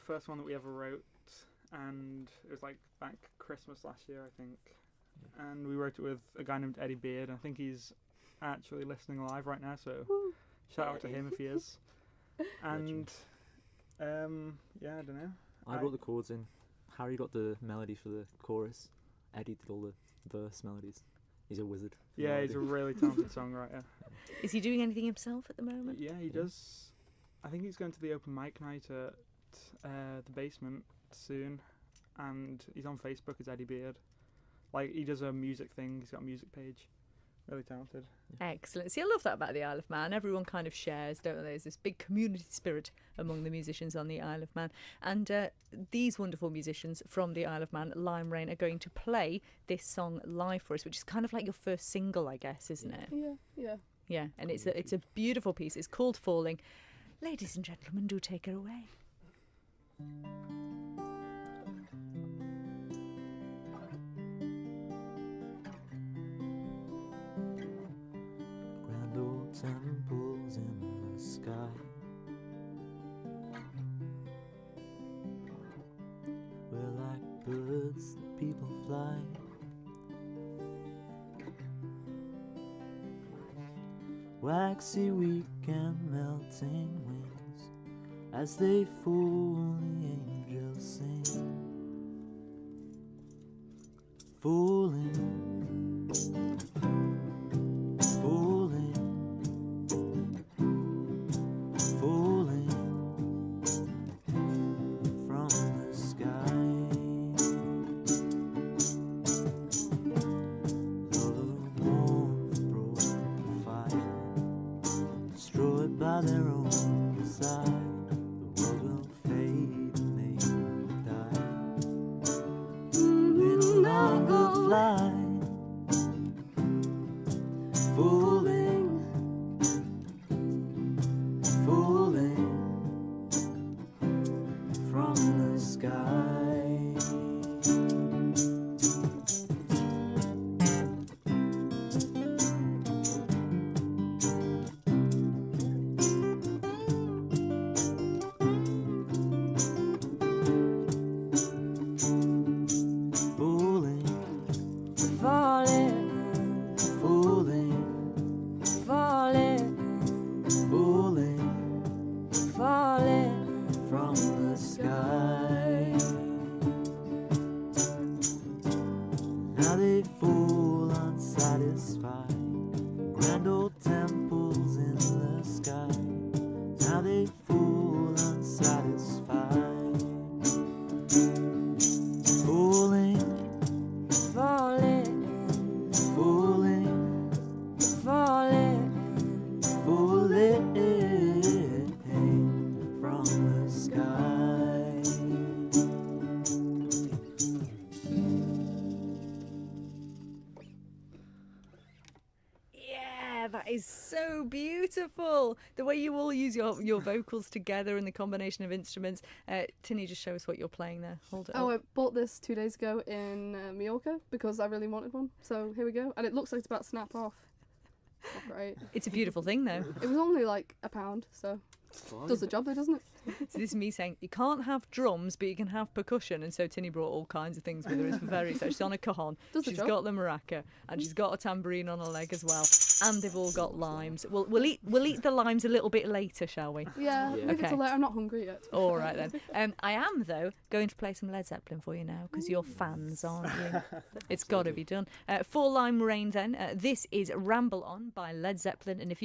first one that we ever wrote, and it was like back Christmas last year, I think. And we wrote it with a guy named Eddie Beard. I think he's actually listening live right now, so shout out to him if he is. And I don't know. I brought the chords in. Harry got the melody for the chorus. Eddie did all the verse melodies. He's a wizard. Yeah, he's a really talented songwriter. Is he doing anything himself at the moment? Yeah, he does. I think he's going to the open mic night at the basement soon, and he's on Facebook as Eddie Beard. Like, he does a music thing. He's got a music page. Really talented. Excellent. See, I love that about the Isle of Man. Everyone kind of shares, don't they? There's this big community spirit among the musicians on the Isle of Man. And these wonderful musicians from the Isle of Man, Lime Rain, are going to play this song live for us, which is kind of like your first single, I guess, isn't it? Yeah. Yeah, and it's a beautiful piece. It's called Falling. Ladies and gentlemen, do take her away. Grand old temples in the sky, we're like birds that people fly. Waxy weak and melting wings, as they fall the angels sing. Falling, falling, falling from the sky. Though the warmth broke the fire, destroyed by their own desire, the world will fade and they will die. They no longer fly, falling, falling from the sky. Now they fall unsatisfied, grand old temples in the sky. Now they fall unsatisfied, falling, falling, falling, falling, falling from the sky. That is so beautiful. The way you all use your vocals together and the combination of instruments. Tinny, just show us what you're playing there. Hold it up. I bought this 2 days ago in Mallorca because I really wanted one. So here we go. And it looks like it's about to snap off. Not great. It's a beautiful thing, though. It was only like £1, so does the job though, doesn't it? So this is me saying you can't have drums, but you can have percussion. And so Tinny brought all kinds of things with her. It's very so she's on a cajon. She's got the maraca, and she's got a tambourine on her leg as well. And they've all got limes. We'll eat the limes a little bit later, shall we? Yeah. Leave it till later. I'm not hungry yet. All right then. I am though going to play some Led Zeppelin for you now because you're fans, aren't you? It's got to be done. For Lime Rain then. This is Ramble On by Led Zeppelin, and if you